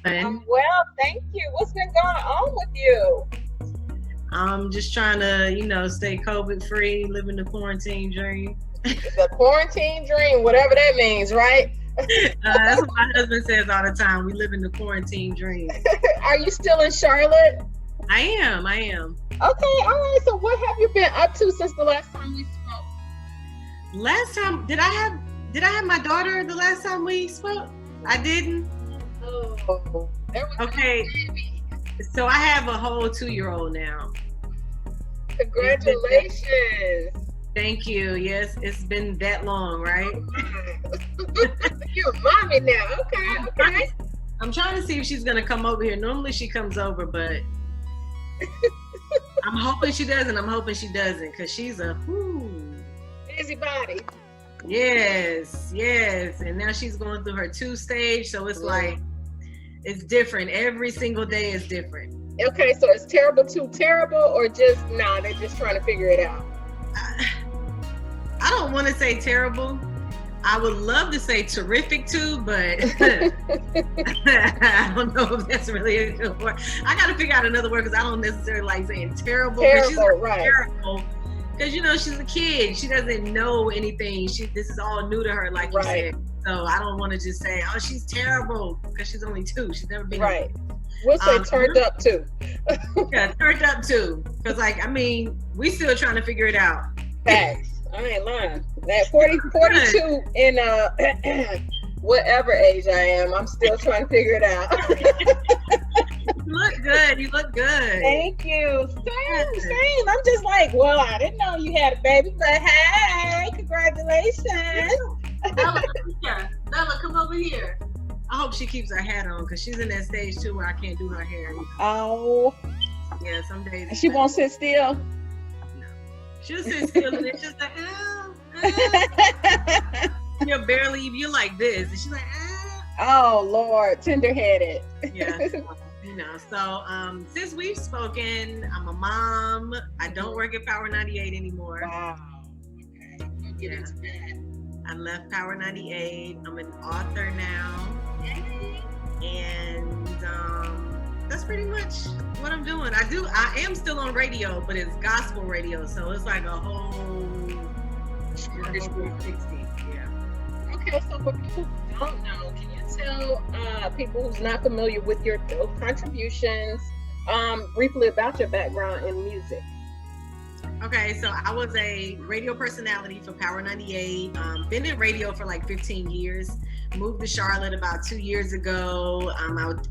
I'm And well, thank you. What's been going on with you? I'm just trying to, stay COVID free, living the quarantine dream. The quarantine dream, whatever that means, right? That's what my husband says all the time. We live in the quarantine dream. Are you still in Charlotte? I am. Okay, all right. So, what have you been up to since the last time we spoke? Last time, did I have my daughter the last time we spoke? I didn't. Oh, there was Okay, a baby. so I have a whole 2-year-old now. It's been that. Congratulations. Thank you. Yes, it's been that long, right? You're a mommy now. Okay, I'm trying okay. to, I'm trying to see if she's gonna come over here. Normally she comes over, but I'm hoping she doesn't. I'm hoping she doesn't, cause she's a whoo. Busybody. Yes, yes. And now she's going through her 2 stage, so it's like it's different. Every single day is different. Okay, so it's terrible too terrible, or just nah? They're just trying to figure it out. I, I don't want to say terrible. I would love to say terrific too, but I don't know if that's really a good word. I got to figure out another word because I don't necessarily like saying terrible. She's Terrible, not right? terrible because she's a kid. She doesn't know anything. This is all new to her, like you Right, said. So I don't want to just say, "Oh, she's terrible," because she's only 2. She's never been. right. We'll say turned up too. Yeah, turned up too. Because we still trying to figure it out. Facts. I ain't lying. That 42 in whatever age I am, I'm still trying to figure it out. You look good. You look good. Thank you. Same. I'm just like, well, I didn't know you had a baby, but hey, congratulations. Bella, Bella, come over here. I hope she keeps her hat on because she's in that stage too where I can't do her hair. Oh, Yeah, some days. she won't sit still. No. She'll sit still and it's just like, you're like this. And she's like, Oh Lord, tender-headed. Yeah. So since we've spoken, I'm a mom. I don't work at Power 98 anymore. Wow. Okay. We'll get Yeah. into that. I left Power 98. I'm an author now. And that's pretty much what I'm doing. I am still on radio, but it's gospel radio, so it's like a whole 360. Yeah. Okay, so for people who don't know, can you tell people who's not familiar with your contributions briefly about your background in music? Okay, so I was a radio personality for Power 98. Been in radio for like 15 years. Moved to Charlotte about 2 years ago.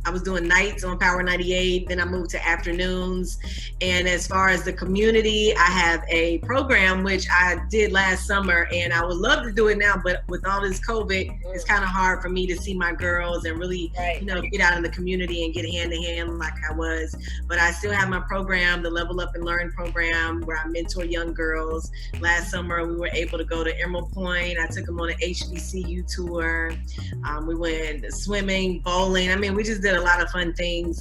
I was doing nights on Power 98. Then I moved to afternoons. And as far as the community, I have a program which I did last summer, and I would love to do it now, but with all this COVID, it's kind of hard for me to see my girls and really, get out in the community and get hand to hand like I was. But I still have my program, the Level Up and Learn program, where I mentor young girls. Last summer, we were able to go to Emerald Point. I took them on an HBCU tour. We went swimming, bowling. We just did a lot of fun things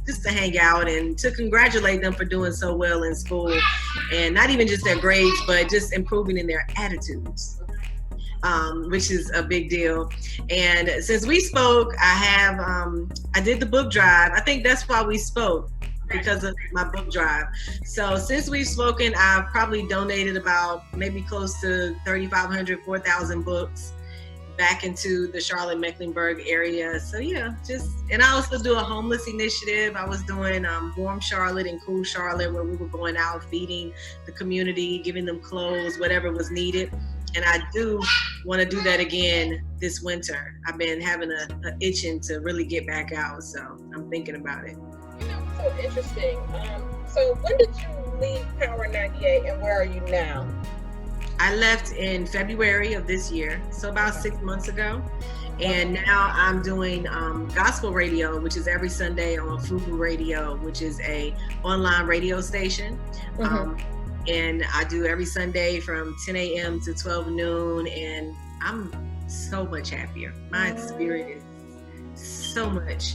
just to hang out and to congratulate them for doing so well in school. And not even just their grades, but just improving in their attitudes. Which is a big deal. And since we spoke, I did the book drive. I think that's why we spoke, because of my book drive. So since we've spoken, I've probably donated about maybe close to 3,500, 4,000 books back into the Charlotte Mecklenburg area. So yeah, and I also do a homeless initiative. I was doing Warm Charlotte and Cool Charlotte, where we were going out feeding the community, giving them clothes, whatever was needed. And I do want to do that again this winter. I've been having a itching to really get back out, so I'm thinking about it. So interesting. So when did you leave Power 98 and where are you now? I left in February of this year, so about 6 months ago. And now I'm doing gospel radio, which is every Sunday on Fugu Radio, which is a online radio station. And I do every Sunday from 10 a.m. to 12 noon, and I'm so much happier. My spirit is so much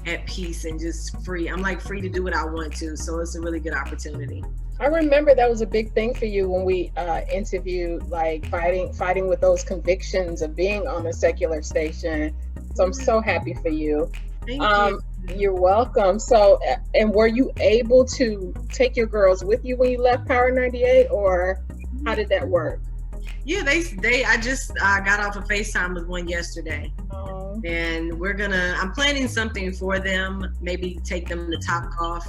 at peace and just free. I'm like free to do what I want to, so it's a really good opportunity. I remember that was a big thing for you when we interviewed, like fighting with those convictions of being on a secular station. So I'm so happy for you. Thank you. You're welcome. So, and were you able to take your girls with you when you left Power 98, or how did that work? Yeah, I just got off a FaceTime with one yesterday. And I'm planning something for them, maybe take them to Topgolf,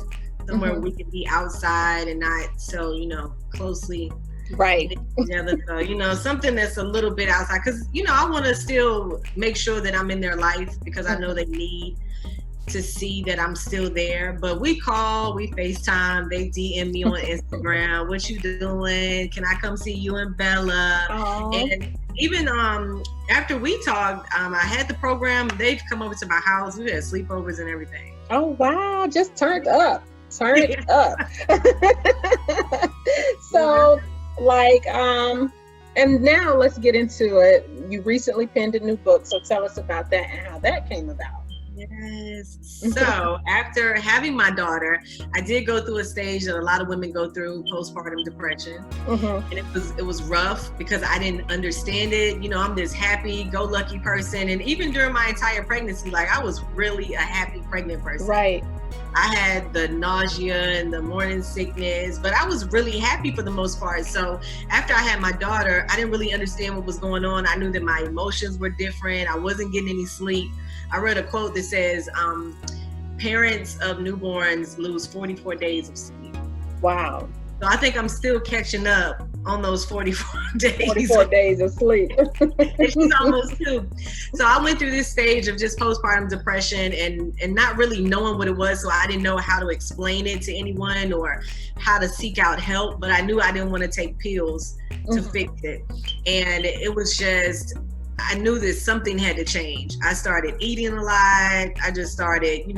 somewhere where we can be outside and not so, closely together. So, something that's a little bit outside, because, I want to still make sure that I'm in their life, because I know they need to see that I'm still there. But we call, we FaceTime, they DM me on Instagram, what you doing? Can I come see you and Bella? And even after we talked, I had the program, they've come over to my house, we had sleepovers and everything. Oh wow, just turned up. Up. So and now let's get into it. You recently penned a new book, so tell us about that and how that came about. Yes. So after having my daughter, I did go through a stage that a lot of women go through, postpartum depression. And it was rough because I didn't understand it. I'm this happy-go-lucky person. And even during my entire pregnancy, I was really a happy pregnant person. Right. I had the nausea and the morning sickness, but I was really happy for the most part. So after I had my daughter, I didn't really understand what was going on. I knew that my emotions were different. I wasn't getting any sleep. I read a quote that says, parents of newborns lose 44 days of sleep. Wow. So I think I'm still catching up on those 44 days. 44 days of sleep. She's almost 2. So I went through this stage of just postpartum depression and not really knowing what it was. So I didn't know how to explain it to anyone or how to seek out help. But I knew I didn't want to take pills to fix it. And it was just, I knew that something had to change. I started eating a lot. I just started,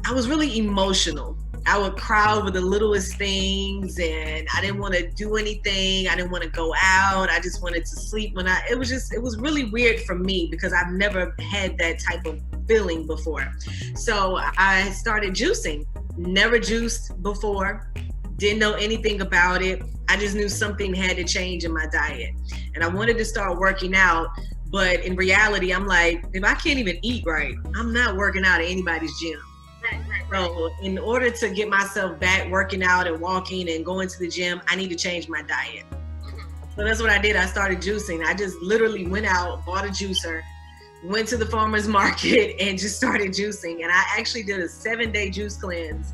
I was really emotional. I would cry over the littlest things, and I didn't want to do anything. I didn't want to go out. I just wanted to sleep it was really weird for me because I've never had that type of feeling before. So I started juicing. Never juiced before. Didn't know anything about it. I just knew something had to change in my diet. And I wanted to start working out, but in reality, I'm like, if I can't even eat right, I'm not working out at anybody's gym. So in order to get myself back working out and walking and going to the gym, I need to change my diet. So that's what I did. I started juicing. I just literally went out, bought a juicer, went to the farmer's market and just started juicing. And I actually did a 7-day juice cleanse.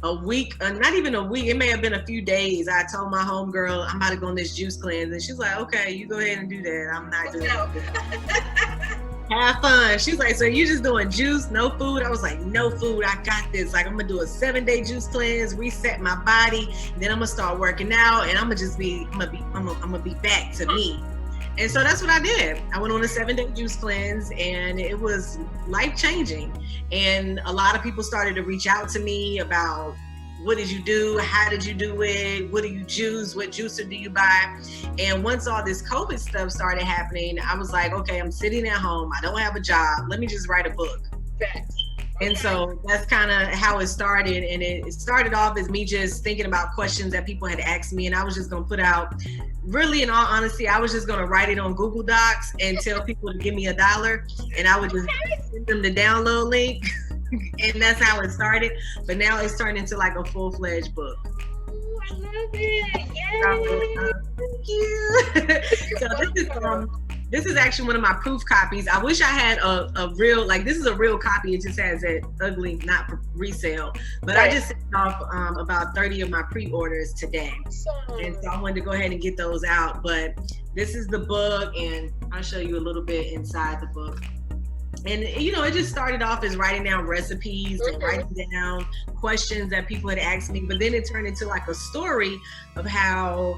A week, not even a week, it may have been a few days. I told my homegirl, I'm about to go on this juice cleanse. And she's like, okay, you go ahead and do that. I'm not doing it. Have fun. She's like, so you just doing juice, no food? I was like, no food, I got this. I'm gonna do a 7-day juice cleanse, reset my body, then I'm gonna start working out, and I'm gonna be back to me. And so that's what I did. I went on a 7-day juice cleanse, and it was life-changing. And a lot of people started to reach out to me about, what did you do? How did you do it? What do you juice? What juicer do you buy? And once all this COVID stuff started happening, I was like, okay, I'm sitting at home. I don't have a job. Let me just write a book. And so that's kind of how it started. And it started off as me just thinking about questions that people had asked me. And I was just going to put out, really, in all honesty, I was just going to write it on Google Docs and tell people to give me $1. And I would just send them the download link. And that's how it started. But now it's turned into like a full-fledged book. Ooh, I love it. Yay. Thank you. So this is actually one of my proof copies. I wish I had a real, this is a real copy. It just has that ugly, not for resale. But I just sent off about 30 of my pre-orders today. And so I wanted to go ahead and get those out. But this is the book, and I'll show you a little bit inside the book. And, it just started off as writing down recipes and writing down questions that people had asked me. But then it turned into like a story of how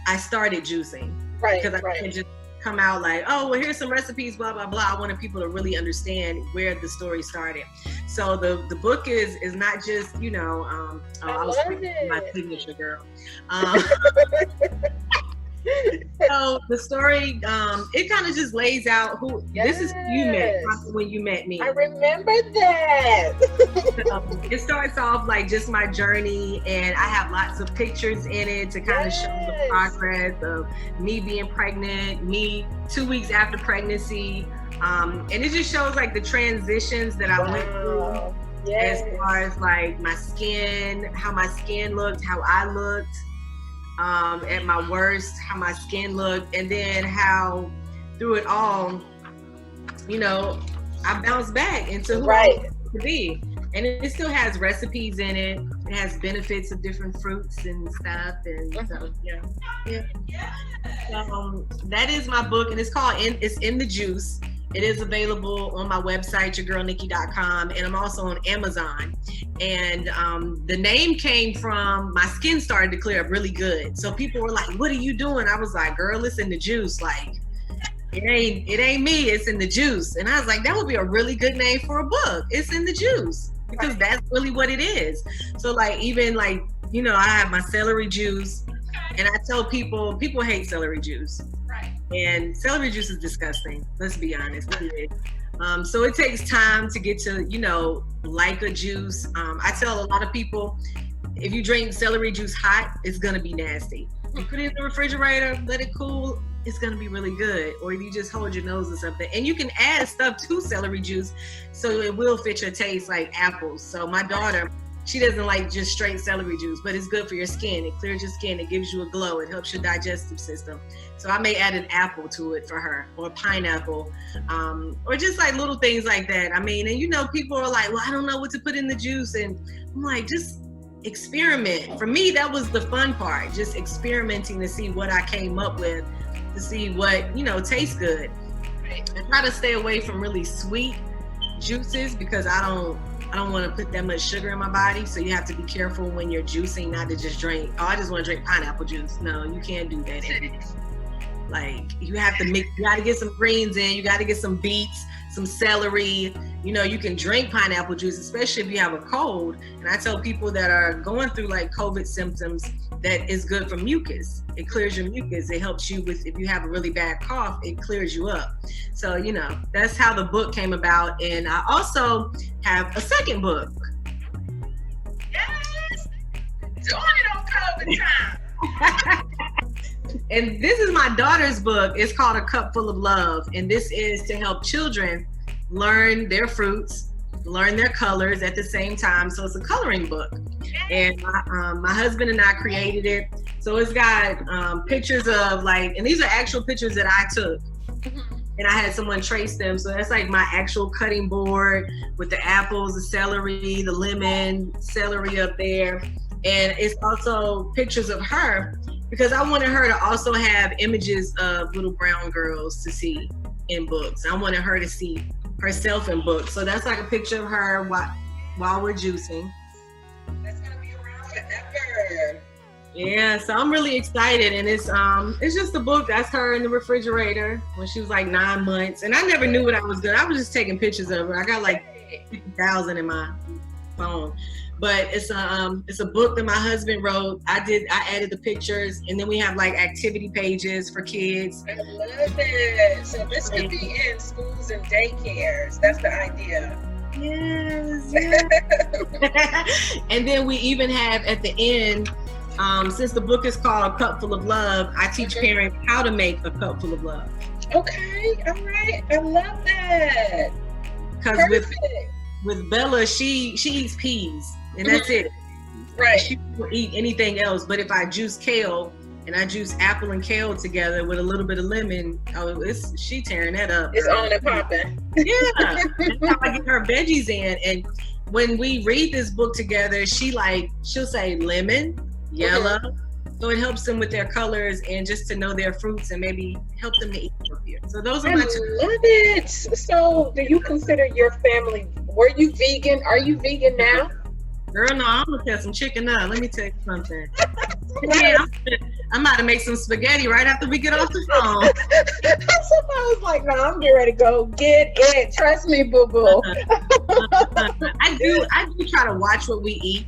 I started juicing. Right. Because I can't just come out like, oh, well, here's some recipes, blah, blah, blah. I wanted people to really understand where the story started. So the book is not just, I was my signature girl. So the story, it kind of just lays out this is who you met when you met me. I remember that. It starts off like just my journey, and I have lots of pictures in it to kind of show the progress of me being pregnant, me 2 weeks after pregnancy, And it just shows like the transitions that I went through. Yes. As far as like my skin, how my skin looked, how I looked at my worst, how my skin looked, and then how through it all, you know, I bounced back into who I wanted to be. And it still has recipes in it. It has benefits of different fruits and stuff. And so, yeah. That is my book, and it's called It's in the Juice. It is available on my website, yourgirlnikki.com, and I'm also on Amazon. And the name came from my skin started to clear up really good. So people were like, "What are you doing?" I was like, "Girl, it's in the juice. Like, it ain't me. It's in the juice." And I was like, "That would be a really good name for a book. It's in the juice." Because that's really what it is. So like, even like, you know, I have my celery juice, and I tell people hate celery juice. Right. And celery juice is disgusting. Let's be honest. So it takes time to get to, you know, like a juice. I tell a lot of people, if you drink celery juice hot, it's gonna be nasty. You put it in the refrigerator, let it cool, it's gonna be really good. Or you just hold your nose or something. And you can add stuff to celery juice so it will fit your taste, like apples. So my daughter, she doesn't like just straight celery juice, but it's good for your skin. It clears your skin, it gives you a glow, it helps your digestive system. So I may add an apple to it for her, or pineapple, or just like little things like that. I mean, and you know, people are like, well, I don't know what to put in the juice. And I'm like, just experiment. For me, that was the fun part, just experimenting to see what I came up with, to see what, you know, tastes good. I try to stay away from really sweet juices because I don't want to put that much sugar in my body. So you have to be careful when you're juicing, not to just drink, oh, I just want to drink pineapple juice. No, you can't do that. Like, you have to mix, you got to get some greens in, you got to get some beets, some celery. You know, you can drink pineapple juice, especially if you have a cold. And I tell people that are going through like COVID symptoms that is good for mucus. It clears your mucus. It helps you with, if you have a really bad cough, it clears you up. So, you know, that's how the book came about. And I also have a second book. Yes, doing it on COVID time. And this is my daughter's book. It's called A Cup Full of Love. And this is to help children learn their fruits, learn their colors at the same time. So it's a coloring book. And my husband and I created it. So it's got pictures of like, and these are actual pictures that I took. And I had someone trace them. So that's like my actual cutting board with the apples, the celery, the lemon, celery up there. And it's also pictures of her, because I wanted her to also have images of little brown girls to see in books. I wanted her to see herself in books. So that's like a picture of her while we're juicing. That's gonna be around forever. Yeah, so I'm really excited, and it's just a book. That's her in the refrigerator when she was like 9 months, and I never knew what I was doing. I was just taking pictures of her. I got like 50,000 in my phone, but it's a book that my husband wrote. I added the pictures, and then we have like activity pages for kids. I love it. So this could be in schools and daycares. That's the idea. Yes. And then we even have at the end. Since the book is called A Cup Full of Love, I teach parents how to make a cup full of love. Okay, all right. I love that. Because with Bella, she eats peas, and that's it. Right. She will eat anything else. But if I juice kale, and I juice apple and kale together with a little bit of lemon, she tearing that up. It's on and popping. Yeah. That's how I get her veggies in. And when we read this book together, she'll say lemon, yellow. So it helps them with their colors and just to know their fruits and maybe help them to eat healthier. So those are my two. I love it. So do you consider your family, were you vegan? Are you vegan now? Girl, no, I'm gonna tell some chicken now. Let me tell you something. Yeah, I'm about to make some spaghetti right after we get off the phone. I was like, no, I'm getting ready to go get it. Trust me, boo boo. I do try to watch what we eat.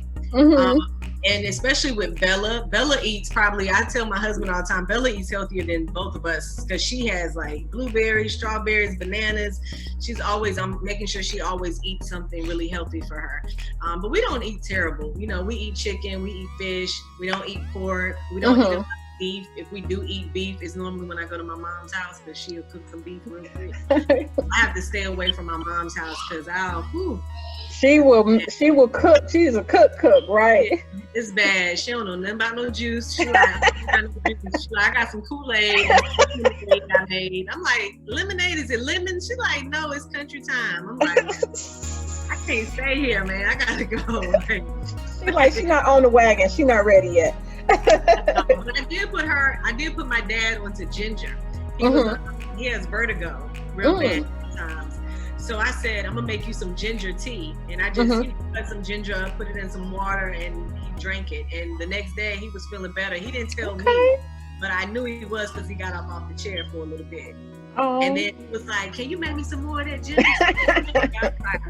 And especially with Bella eats probably, I tell my husband all the time, Bella eats healthier than both of us because she has like blueberries, strawberries, bananas. I'm making sure she always eats something really healthy for her. But we don't eat terrible. You know, we eat chicken, we eat fish, we don't eat pork, we don't eat beef. If we do eat beef, it's normally when I go to my mom's house because she'll cook some beef real quick. I have to stay away from my mom's house because she will cook. She's a cook, right? It's bad. She don't know nothing about no juice. She like, I got some Kool-Aid I made. I'm like, lemonade, is it lemon? She like, no, it's country time. I'm like, I can't stay here, man. I gotta go. She's not on the wagon. She's not ready yet. But I did put my dad onto ginger. He has vertigo real bad sometimes. So I said, I'm gonna make you some ginger tea. And I just cut some ginger up, put it in some water, and he drank it. And the next day he was feeling better. He didn't tell me, but I knew he was because he got up off the chair for a little bit. Oh. And then he was like, can you make me some more of that ginger? I was like,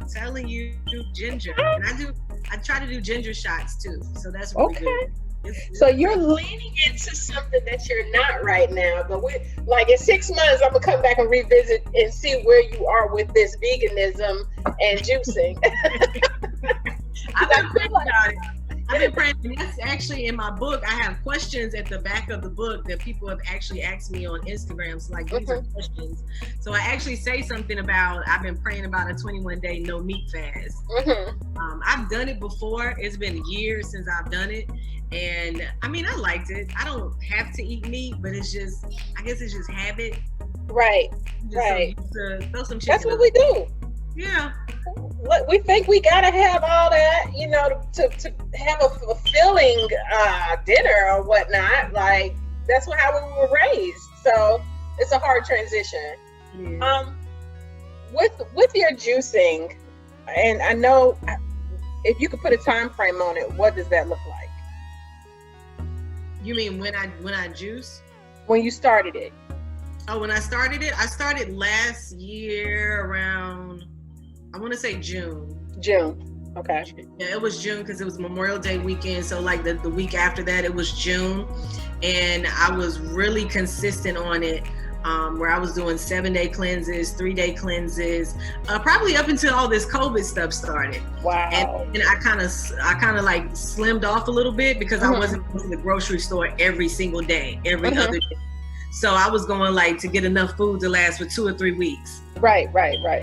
I'm telling you, ginger. And I try to do ginger shots too. So that's really good. So you're leaning into something that you're not right now, but in 6 months, I'm gonna come back and revisit and see where you are with this veganism and juicing. I've been praying about it. I've been praying. And that's actually in my book. I have questions at the back of the book that people have actually asked me on Instagram. So these are questions. So I actually say something about, I've been praying about a 21-day no meat fast. I've done it before. It's been years since I've done it. And I mean, I liked it. I don't have to eat meat, but it's just, I guess it's just habit. Right. Throw some chicken. That's what we do. Yeah. We think we gotta have all that, to have a fulfilling dinner or whatnot. Like that's how we were raised. So it's a hard transition. Yeah. With your juicing, and I know if you could put a time frame on it, what does that look like? You mean when I juice? When you started it? Oh, when I started last year around, I want to say June. June. Okay. Yeah, it was June because it was Memorial Day weekend. So like the week after that, it was June. And I was really consistent on it, where I was doing 7-day cleanses, 3-day cleanses, probably up until all this COVID stuff started. Wow. And I kind of like slimmed off a little bit because I wasn't going to the grocery store every single day, every other day. So I was going to get enough food to last for 2 or 3 weeks. Right.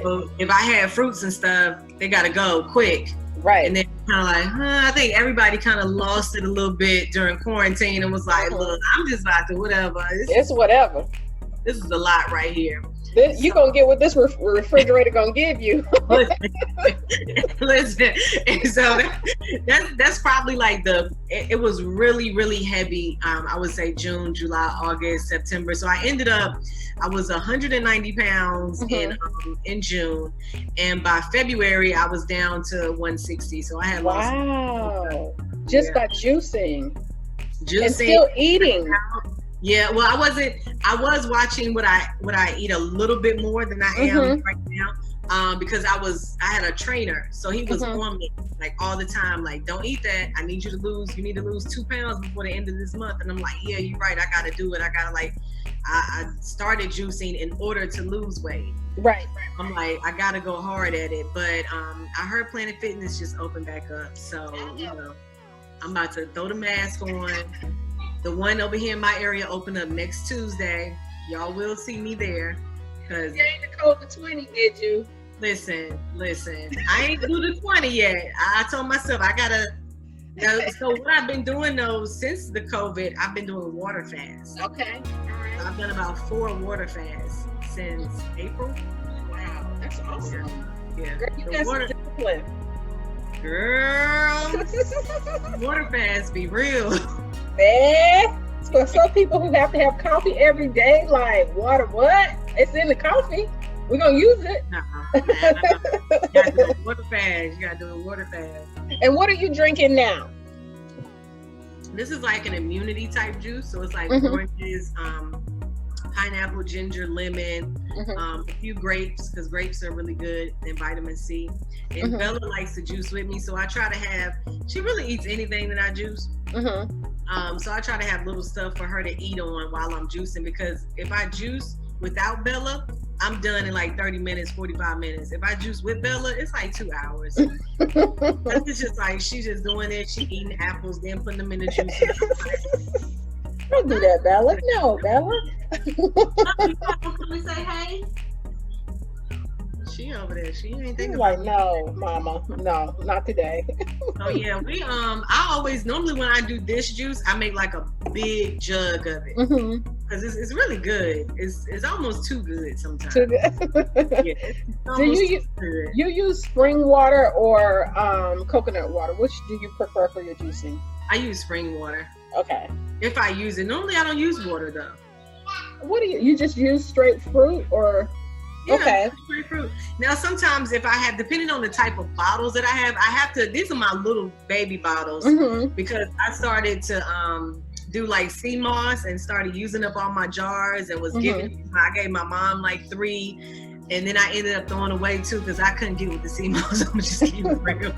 So if I had fruits and stuff, they got to go quick. Right. And then kind of like, I think everybody kind of lost it a little bit during quarantine and was like, look, I'm just about to whatever. It's whatever. This is a lot right here. You're going to get what this refrigerator going to give you. Listen, and so that's probably it was really, really heavy. I would say June, July, August, September. So I was 190 pounds in June. And by February, I was down to 160. So I had lost. Wow. Just by juicing. And still eating. Yeah, well, I was watching what I eat a little bit more than I am right now, because I had a trainer, so he was on me all the time, don't eat that. You need to lose 2 pounds before the end of this month. And I'm like, yeah, you're right. I got to do it. I got to I started juicing in order to lose weight. Right. I'm like, I got to go hard at it. But I heard Planet Fitness just opened back up. So, I'm about to throw the mask on. The one over here in my area opened up next Tuesday. Y'all will see me there. You ain't the COVID 20, did you? Listen. I ain't do the 20 yet. I told myself I gotta. So what I've been doing though since the COVID, I've been doing water fasts. Okay. All right. I've done about 4 water fasts since April. Wow, that's awesome. Yeah. Girl, you got some discipline. Girl, water fasts be real. Man, for some people who have to have coffee every day, water, what? It's in the coffee. We're gonna use it. You gotta do a water fast. You gotta do a water fast. And what are you drinking now? This is an immunity type juice. So it's oranges, pineapple, ginger, lemon, a few grapes, because grapes are really good, and vitamin C. And Bella likes to juice with me, so I try to have. She really eats anything that I juice. So I try to have little stuff for her to eat on while I'm juicing, because if I juice without Bella, I'm done in 30 minutes, 45 minutes. If I juice with Bella, it's 2 hours. It's just she's just doing it. She eating apples, then putting them in the juicer. Don't do that, Bella. No, Bella. Can we say hey? She over there. She ain't thinking like, no, Mama, no, not today. Oh yeah, I always normally when I do this juice, I make like a big jug of it because it's really good. It's almost too good sometimes. Too good. Yeah, do you use spring water or coconut water? Which do you prefer for your juicing? I use spring water. Okay. If I use it, normally I don't use water though. What do you just use straight fruit or? Yeah, okay. Fruit. Now, sometimes if I have, depending on the type of bottles that I have to, these are my little baby bottles because I started to do like sea moss and started using up all my jars and was I gave my mom like 3 and then I ended up throwing away 2 because I couldn't get with the sea moss. I'm just keep it real.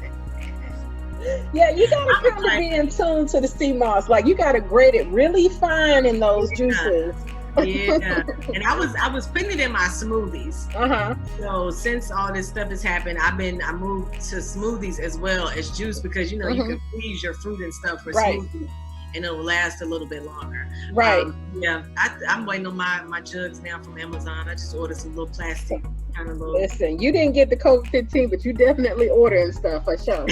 Yeah, you gotta kind of be in tune to the sea moss. Like you gotta grate it really fine in those juices. Yeah, and I was putting it in my smoothies. So since all this stuff has happened, I moved to smoothies as well as juice because you can freeze your fruit and stuff for smoothies, and it'll last a little bit longer. Right. I'm waiting on my jugs now from Amazon. I just ordered some little plastic kind of little. Listen, you didn't get the COVID-15, but you definitely ordering stuff for sure.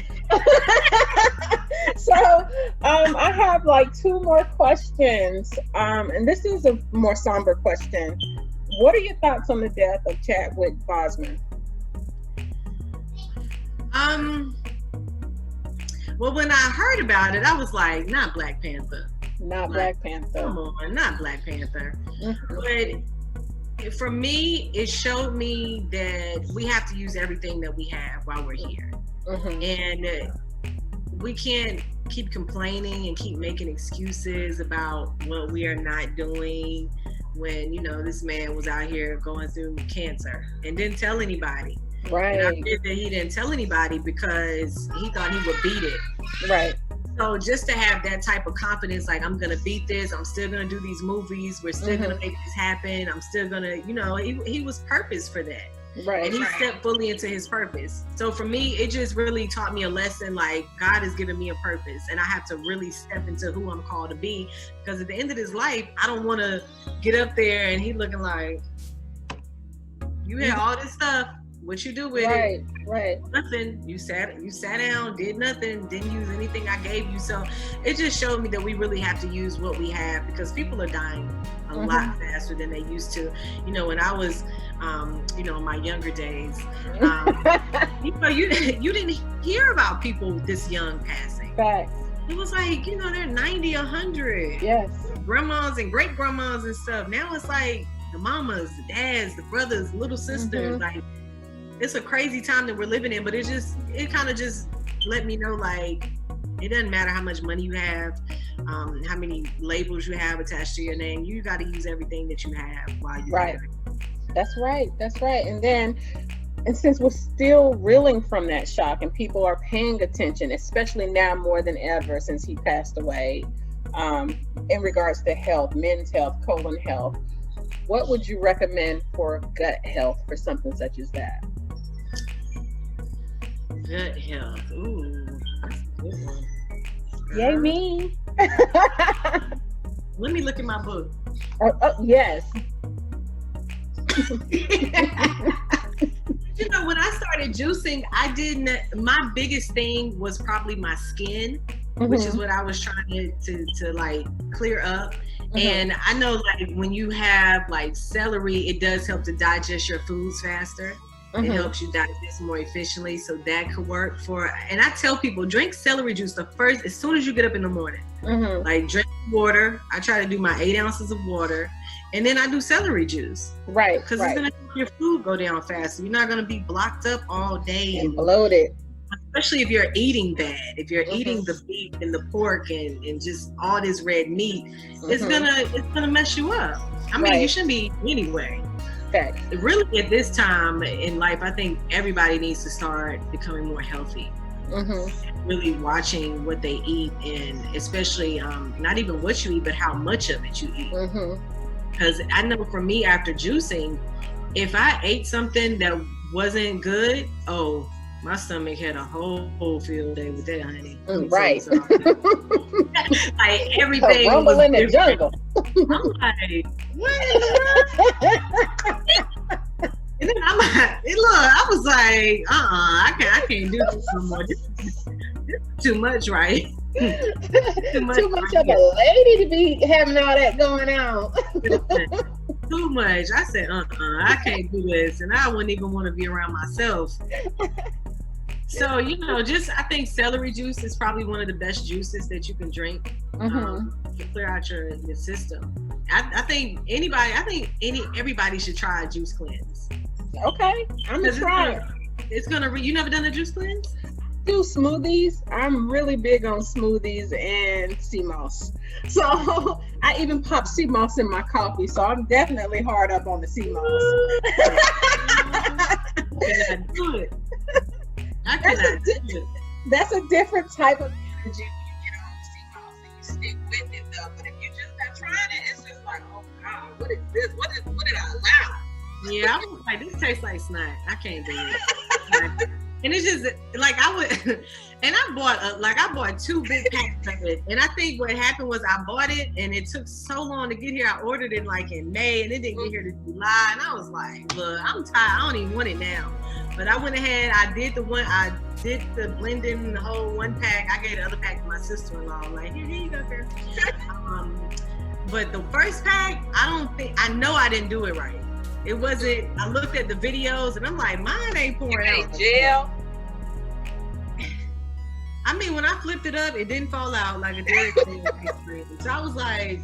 So I have like 2 more questions, and this is a more somber question. What are your thoughts on the death of Chadwick Boseman? Well, when I heard about it, I was like, not Black Panther. Not Black Panther. Come on, not Black Panther. But for me, it showed me that we have to use everything that we have while we're here. And we can't keep complaining and keep making excuses about what we are not doing when, this man was out here going through cancer and didn't tell anybody. Right. And I did that he didn't tell anybody because he thought he would beat it. Right. So just to have that type of confidence, like I'm going to beat this, I'm still going to do these movies, we're still going to make this happen, I'm still going to, he was purpose for that. Right. And he stepped fully into his purpose. So for me, it just really taught me a lesson, like God has given me a purpose and I have to really step into who I'm called to be, because at the end of this life, I don't want to get up there and he looking like, you had all this stuff, what you do with it? Right. Nothing. You sat down, did nothing, didn't use anything I gave you. So it just showed me that we really have to use what we have because people are dying a lot faster than they used to. When I was, in my younger days, you didn't hear about people this young passing. Facts. It was like, they're 90, 100. Yes. Grandmas and great grandmas and stuff. Now it's like the mamas, the dads, the brothers, little sisters, like, it's a crazy time that we're living in, but it kind of just let me know, like, it doesn't matter how much money you have, how many labels you have attached to your name. You got to use everything that you have while you're there. That's right. And since we're still reeling from that shock and people are paying attention, especially now more than ever since he passed away, in regards to health, men's health, colon health, what would you recommend for gut health for something such as that? Gut health. Ooh, that's a good one. Yay me. Let me look at my book. Yes. When I started juicing, my biggest thing was probably my skin, which is what I was trying to like clear up. And I know, like, when you have like celery, it does help to digest your foods faster. It helps you digest more efficiently, so that could work for. And I tell people, drink celery juice as soon as you get up in the morning. Like, drink water. I try to do my 8 ounces of water, and then I do celery juice. Right. Because it's gonna help your food go down faster. You're not gonna be blocked up all day and bloated. Especially if you're eating bad. If you're eating the beef and the pork and just all this red meat, it's gonna mess you up. I mean, you shouldn't be eating anyway. Really, at this time in life, I think everybody needs to start becoming more healthy. Really watching what they eat, and especially not even what you eat, but how much of it you eat. Because I know for me, after juicing, if I ate something that wasn't good, My stomach had a whole field day with that, honey. Right. Like everything. A rumble in the jungle. I'm like, what? And then I'm like, look, I was like, I can't do this no more. This is too much, right? Too much of a lady to be having all that going on. Too much. I said, I can't do this, and I wouldn't even want to be around myself. So, I think celery juice is probably one of the best juices that you can drink to clear out your system. I think everybody should try a juice cleanse. Okay, I'm gonna try it. You never done a juice cleanse? Do smoothies. I'm really big on smoothies and sea moss. So I even pop sea moss in my coffee. So I'm definitely hard up on the sea moss. I cannot do it. I cannot do it. That's a different type of energy when you get on the sea moss and you stick with it though. But if you just not trying it, it's just like, oh God, what is this? What did I allow? Yeah, I was like, this tastes like snack. I can't do it. And it's just like I bought 2 big packs of it. And I think what happened was I bought it and it took so long to get here. I ordered it like in May and it didn't get here to July. And I was like, look, I'm tired. I don't even want it now. But I went ahead, I did the blending, the whole 1 pack. I gave the other pack to my sister-in-law. I'm like, here you go, girl. But the first pack, I know I didn't do it right. It wasn't, I looked at the videos and I'm like, mine ain't pouring out. Gel. I mean, when I flipped it up, it didn't fall out like a Dairy Queen ice cream. So I was like,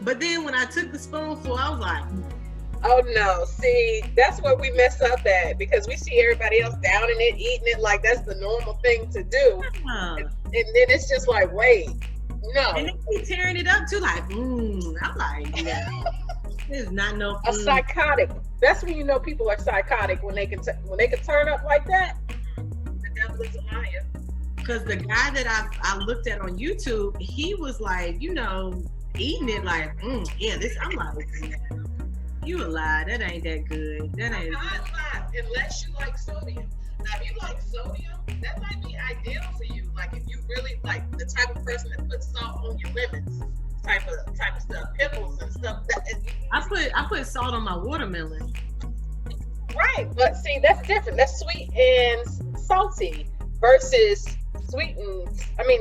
but then when I took the spoonful, I was like, oh no, see, that's where we mess up at because we see everybody else downing it, eating it like that's the normal thing to do. And then it's just like, wait, no. And they keep tearing it up too, like, I'm like, yeah. It's not no a psychotic. That's when you know people are psychotic when they can turn up like that. The devil is a liar. Because the guy that I looked at on YouTube, he was like, eating it like, yeah, this. I'm like, you a lie. That ain't that good. That ain't. Not lie, unless you like sodium. Now, if you like sodium, that might be ideal for you. Like if you really like the type of person that puts salt on your lemons. Type of stuff, pickles and stuff. I put salt on my watermelon. Right, but see, that's different. That's sweet and salty versus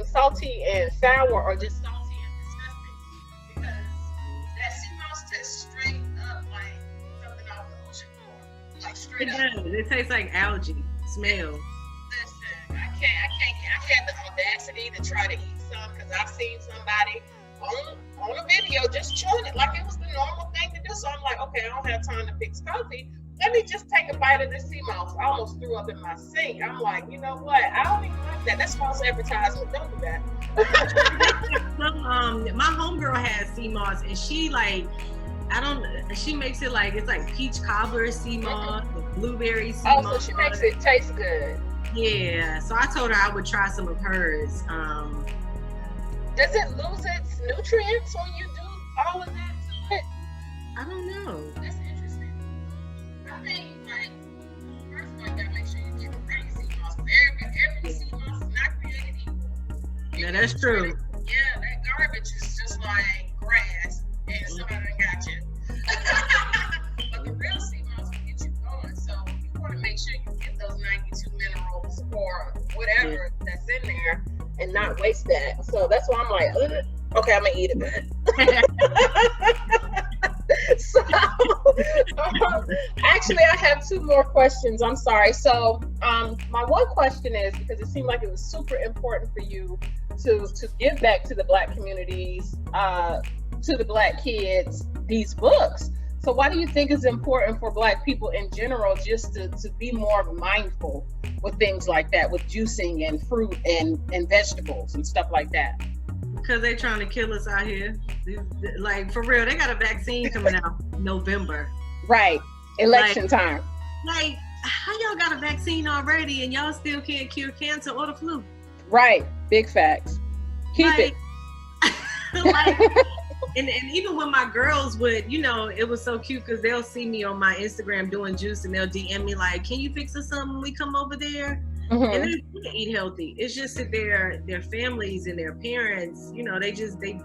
salty and sour, or just salty and disgusting. Because that sea moss tastes straight up like something off the ocean floor, like straight up. It does. It tastes like algae smell. Listen, I had the audacity to try to eat some because I've seen somebody on a video just chewing it like it was the normal thing to do. So I'm like, okay, I don't have time to fix coffee. Let me just take a bite of this sea moss. I almost threw up in my sink. I'm like, you know what? I don't even like that. That's false advertisement. Don't do that. My homegirl has sea moss, and she she makes it like it's like peach cobbler sea moss, blueberry sea moss. Oh, so she makes it taste good. Yeah. So I told her I would try some of hers. Does it lose its nutrients when you do all of that to it? I don't know. That's interesting. I think, first of all, you gotta make sure you get the right sea moss. Every sea moss is not created equal. Yeah, that's true. Yeah, that garbage is just like grass, and somebody got you. But the real sea moss will get you going. So you want to make sure you get those 92 minerals or whatever that's in there. And not waste that. So that's why I'm like, okay, I'm gonna eat it then. So actually I have 2 more questions. I'm sorry. So my one question is, because it seemed like it was super important for you to give back to the Black communities, to the Black kids, these books. So why do you think it's important for Black people in general just to be more mindful with things like that, with juicing and fruit and vegetables and stuff like that? Because they're trying to kill us out here. Like, for real, they got a vaccine coming out November. Right. Election time. Like, how y'all got a vaccine already and y'all still can't cure cancer or the flu? Right. Big facts. Keep it. Like, And even when my girls would, you know, it was so cute because they'll see me on my Instagram doing juice and they'll DM me like, can you fix us something when we come over there? And they eat healthy. It's just that their families and their parents, you know, they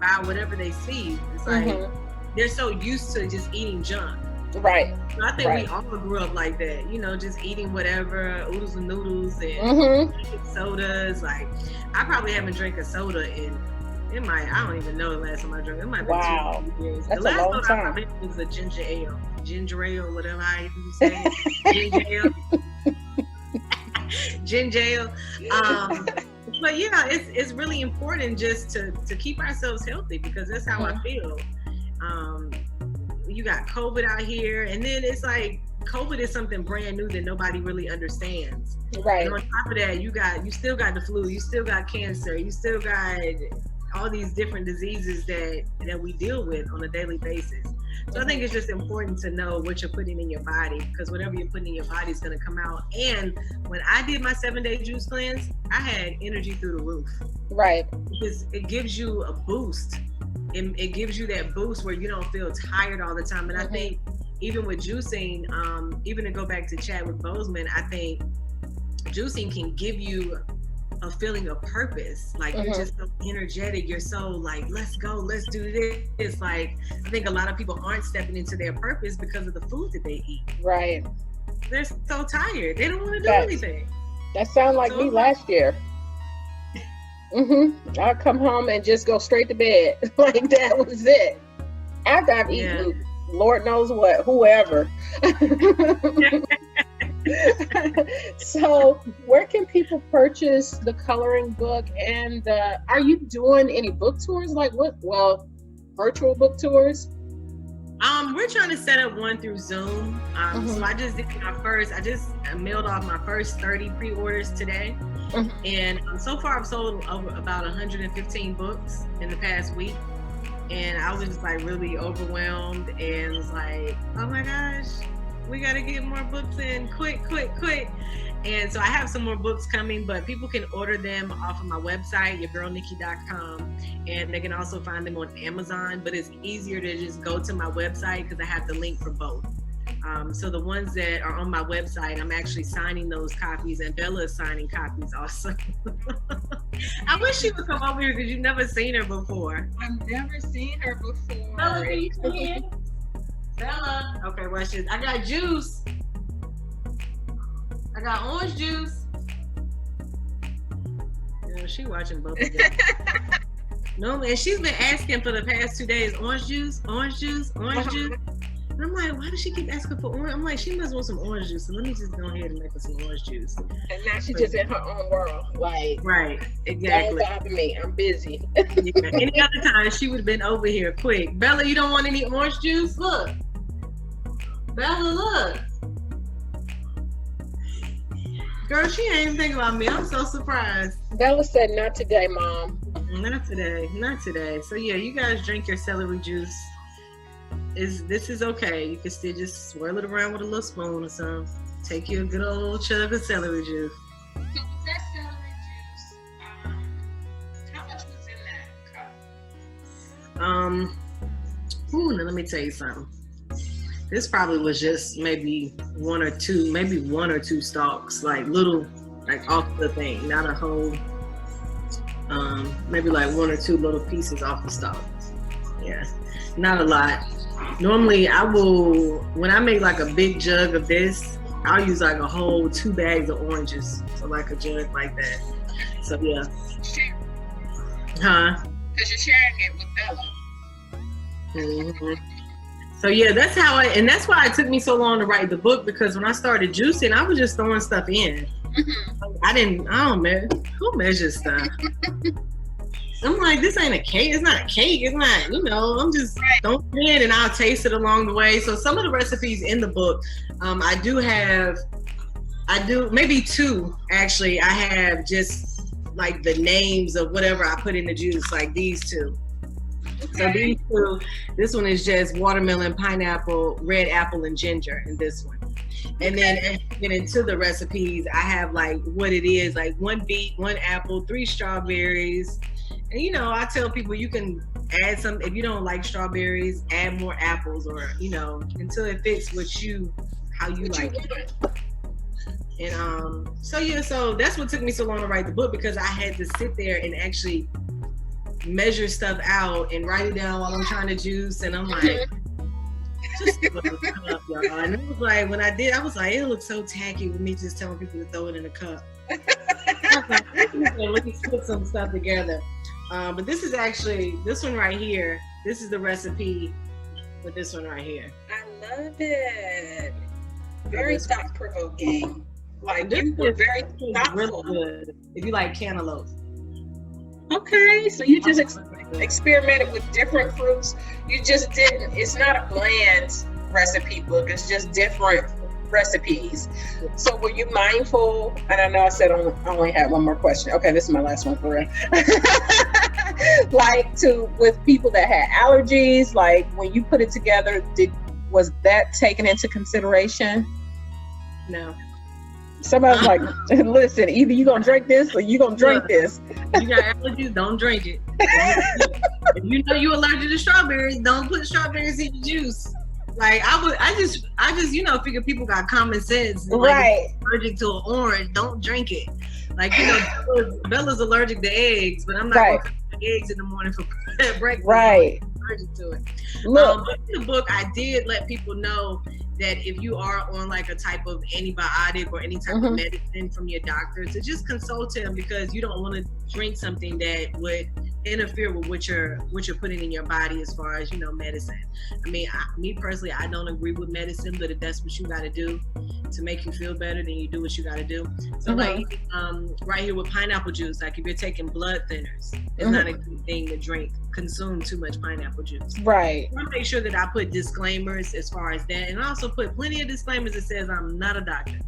buy whatever they see. It's like they're so used to just eating junk. Right. So I think we all grew up like that, you know, just eating whatever, oodles and noodles and sodas. Like, I probably haven't drank a soda in, I don't even know the last time I drank. It might be 2 years. That's the last a long soda time. I had was a ginger ale, whatever I even say. Ginger ale. Ginger ale. But yeah, it's really important just to keep ourselves healthy because that's how I feel. You got COVID out here, and then it's like COVID is something brand new that nobody really understands. Right. And on top of that, you still got the flu, you still got cancer, you still got all these different diseases that we deal with on a daily basis. So I think it's just important to know what you're putting in your body, because whatever you're putting in your body is going to come out. And when I did my 7-day juice cleanse, I had energy through the roof. Right. Because it gives you a boost. It gives you that boost where you don't feel tired all the time. And I think even with juicing, even to go back to Chadwick Boseman, I think juicing can give you a feeling of purpose. Like you're just so energetic. You're so like, let's go, let's do this. It's like, I think a lot of people aren't stepping into their purpose because of the food that they eat. Right. They're so tired. They don't want to do anything. That sounds like me last year. I'd come home and just go straight to bed. Like that was it. After I've eaten, Lord knows what, whoever. So where can people purchase the coloring book, and are you doing any book tours? Like virtual book tours? We're trying to set up one through Zoom. So I just did I just mailed off my first 30 pre-orders today. And so far I've sold over about 115 books in the past week. And I was just like really overwhelmed and was like, oh my gosh, we got to get more books in quick. And so I have some more books coming, but people can order them off of my website, yourgirlnikki.com. And they can also find them on Amazon, but it's easier to just go to my website because I have the link for both. So the ones that are on my website, I'm actually signing those copies, and Bella is signing copies also. I wish she would come over here because you've never seen her before. I've never seen her before. Bella, can you come in? Bella. Okay, watch this. I got juice. I got orange juice. You know, she watching both of them. No, and she's been asking for the past 2 days, orange juice. And I'm like, why does she keep asking for orange? I'm like, she must want some orange juice, so let me just go ahead and make her some orange juice. And now she's just in her own world. Like, right, exactly. Don't bother me, I'm busy. Any other time, she would have been over here quick. Bella, you don't want any orange juice? Look. Bella, look. Girl, she ain't even thinking about me. I'm so surprised. Bella said, not today, Mom. Not today. So yeah, you guys drink your celery juice. This is okay. You can still just swirl it around with a little spoon or something. Take you a good old chug of celery juice. So with that celery juice, how much was in that cup? Now let me tell you something. This probably was just maybe one or two stalks, like little, like off the thing, not a whole. Maybe like one or two little pieces off the stalk. Yeah, not a lot. Normally when I make like a big jug of this, I'll use like a whole 2 bags of oranges. So like a jug like that. So yeah. Huh? Because you're sharing it with Bella. So yeah, that's why it took me so long to write the book, because when I started juicing, I was just throwing stuff in. Who measures stuff? I'm like, this ain't a cake. It's not a cake. It's not, I'm just throwing it in and I'll taste it along the way. So some of the recipes in the book, I do maybe 2 actually. I have just like the names of whatever I put in the juice, like these 2. Okay. So these 2, this one is just watermelon, pineapple, red apple, and ginger in this one. And then as you get into the recipes, I have like what it is, like 1 beet, 1 apple, 3 strawberries. And I tell people you can add some. If you don't like strawberries, add more apples, or until it fits how you like it. And so that's what took me so long to write the book, because I had to sit there and actually measure stuff out and write it down while I'm trying to juice. And I'm like, just throw it in a cup, y'all. And it was like, when I did, I was like, it looks so tacky with me just telling people to throw it in a cup. I was like, let me put some stuff together. But this is actually, this one right here, this is the recipe for this one right here. I love it. Very thought-provoking. Like, you were very thoughtful. Really good if you like cantaloupe. Okay, so you just experimented with different fruits. You just didn't, it's not a bland recipe book, it's just different recipes. So were you mindful? And I know I said I only had one more question. Okay, this is my last one for real. Like, with people that had allergies, like when you put it together, was that taken into consideration? No. Somebody's like, listen, either you gonna drink this or you gonna drink this. You got allergies, don't drink it. If you know you're allergic to strawberries, don't put strawberries in your juice. Like, I just figure people got common sense. Like, right. If you're allergic to an orange, don't drink it. Like, Bella's allergic to eggs, but I'm not going to eat eggs in the morning for breakfast. Right. I'm allergic to it. Look, but in the book, I did let people know that if you are on like a type of antibiotic or any type of medicine from your doctor, to just consult him, because you don't want to drink something that would interfere with what you're putting in your body as far as medicine. I mean, me personally, I don't agree with medicine, but if that's what you got to do to make you feel better, then you do what you got to do. So like right here with pineapple juice, like if you're taking blood thinners, it's not a good thing to consume too much pineapple juice. Right. I want to make sure that I put disclaimers as far as that, and I also put plenty of disclaimers that says I'm not a doctor.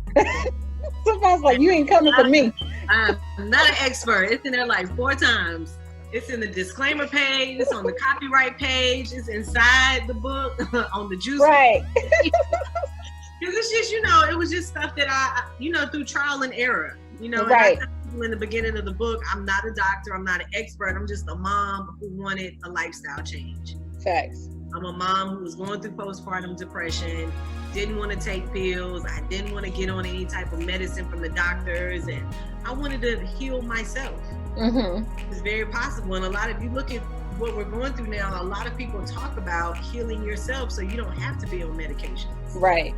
Somebody's like, you ain't coming for me. I'm not an expert. It's in there like 4 times. It's in the disclaimer page. It's on the copyright page. It's inside the book on the juice. Right. Because it's just, it was just stuff that I, through trial and error. Right. And I tell people in the beginning of the book, I'm not a doctor. I'm not an expert. I'm just a mom who wanted a lifestyle change. Facts. I'm a mom who was going through postpartum depression, didn't want to take pills. I didn't want to get on any type of medicine from the doctors, and I wanted to heal myself. It's very possible. And if you look at what we're going through now, a lot of people talk about healing yourself so you don't have to be on medications. Right.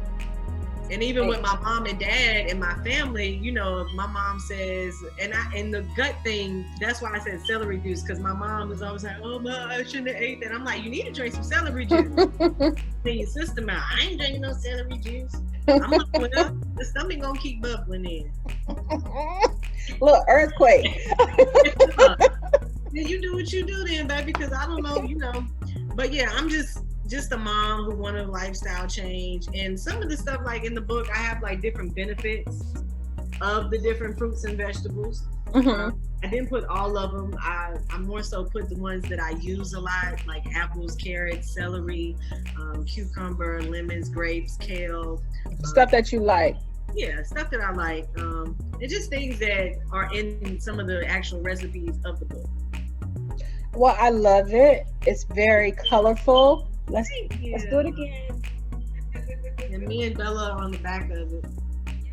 And even with my mom and dad and my family, if my mom says, and the gut thing, that's why I said celery juice, because my mom was always like, oh, Ma, I shouldn't have ate that. I'm like, you need to drink some clean your system out. I ain't drinking no celery juice. I'm like, well, the stomach gonna keep bubbling in. Look, earthquake. Then you do what you do then, baby, because I don't know, But yeah, I'm just a mom who wanted a lifestyle change. And some of the stuff, like in the book, I have like different benefits of the different fruits and vegetables. I didn't put all of them. I more so put the ones that I use a lot, like apples, carrots, celery, cucumber, lemons, grapes, kale. Stuff that you like. Yeah, stuff that I like. And just things that are in some of the actual recipes of the book. Well, I love it. It's very colorful. Let's do it again. And me and Bella are on the back of it.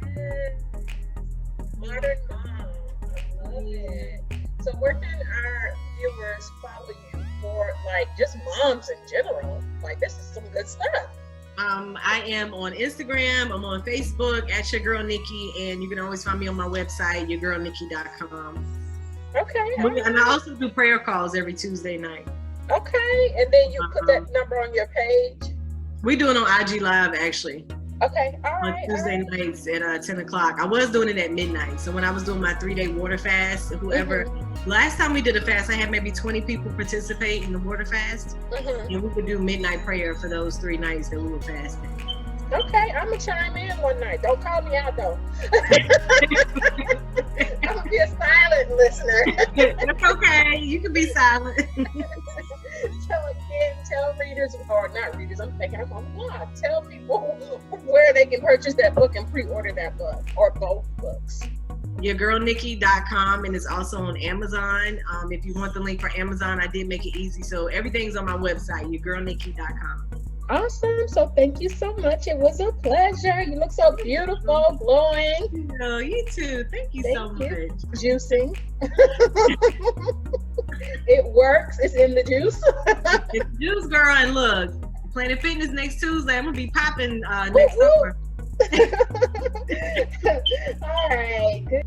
Yes. Modern mom. I love it. So where can our viewers follow you for, like, just moms in general? Like, this is some good stuff. I am on Instagram. I'm on Facebook at Your Girl Nikki, and you can always find me on my website, yourgirlnikki.com. Okay. And I also do prayer calls every Tuesday night. Okay. And then you put that number on your page? We do it on IG Live, actually. Okay. All right. On Tuesday nights at 10 o'clock. I was doing it at midnight. So when I was doing my 3-day water fast, last time we did a fast, I had maybe 20 people participate in the water fast. And we would do midnight prayer for those 3 nights that we were fasting. Okay, I'm gonna chime in one night. Don't call me out though. I'm gonna be a silent listener. That's okay. You can be silent. Tell readers, or not readers, I'm thinking I'm on the blog. Tell people where they can purchase that book and pre-order that book, or both books. yourgirlnikki.com, and it's also on Amazon. If you want the link for Amazon, I did make it easy. So everything's on my website, yourgirlnikki.com. Awesome. So thank you so much. It was a pleasure. You look so beautiful, glowing. You too. Thank you so much. Juicing. It works. It's in the juice. It's juice, girl. And look, Planet Fitness next Tuesday. I'm gonna be popping next summer. All right. Good.